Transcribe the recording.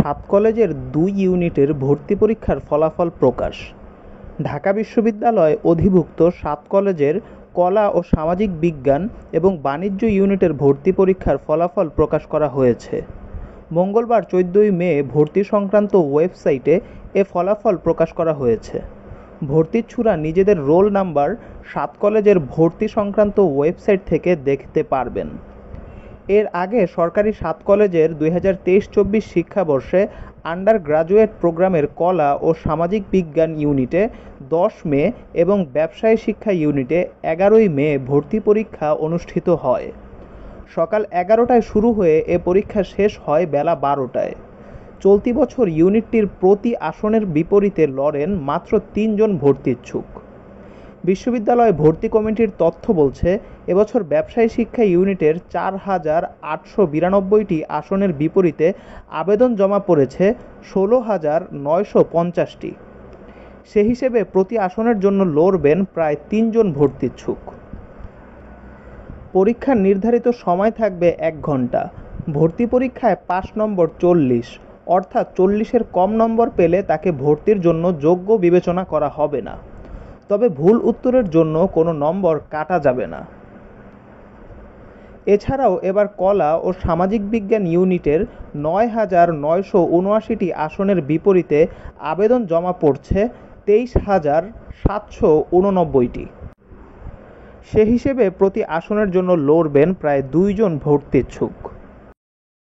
সাত কলেজের ২ ইউনিটের ভর্তি পরীক্ষার ফলাফল প্রকাশ। ঢাকা বিশ্ববিদ্যালয় অধিভুক্ত ৭ কলেজের কলা ও সামাজিক বিজ্ঞান এবং বাণিজ্য ইউনিটের ভর্তি পরীক্ষার ফলাফল প্রকাশ করা হয়েছে। মঙ্গলবার ১৪ মে ভর্তি সংক্রান্ত ওয়েবসাইটে এ ফলাফল প্রকাশ করা হয়েছে। ভর্তিচ্ছুরা নিজেদের রোল নাম্বার ৭ কলেজের ভর্তি সংক্রান্ত ওয়েবসাইট থেকে দেখতে পারবেন। এর আগে সরকারি ৭ কলেজের ২০২৩-২৪ শিক্ষাবর্ষে আন্ডার গ্রাজুয়েট প্রোগ্রামের কলা ও সামাজিক বিজ্ঞান ইউনিটে ১০ মে এবং ব্যবসায় শিক্ষা ইউনিটে ১১ মে ভর্তি পরীক্ষা অনুষ্ঠিত হয়। সকাল ১১টায় শুরু হয়ে এ পরীক্ষা শেষ হয় বেলা ১২টায়। চলতি বছর ইউনিটটির প্রতি আসনের বিপরীতে লড়েন মাত্র ৩ জন ভর্তিচ্ছুক। বিশ্ববিদ্যালয় ভর্তি কমিটির তথ্য বলছে, এবছর ব্যবসায় শিক্ষা ইউনিটের ৪,৮৯২টি আসনের বিপরীতে আবেদন জমা পড়েছে ১৬,৯৫০টি। সে হিসেবে প্রতি আসনের জন্য লড়বেন প্রায় ৩ জন ভর্তিচ্ছুক। পরীক্ষার নির্ধারিত সময় থাকবে ১ ঘন্টা। ভর্তি পরীক্ষায় পাস নম্বর ৪০, অর্থাৎ ৪০-এর কম নম্বর পেলে তাকে ভর্তির জন্য যোগ্য বিবেচনা করা হবে না। তবে ভুল উত্তরের জন্য কোনো নম্বর কাটা যাবে না। এছাড়াও এবার কলা ও সামাজিক বিজ্ঞান ইউনিটের ৯,৯৭৯টি আসনের বিপরীতে আবেদন জমা পড়ছে ২৩,৭৮৯টি। সে হিসেবে প্রতি আসনের জন্য লড়বেন প্রায় ২ জন ভর্তিচ্ছুক।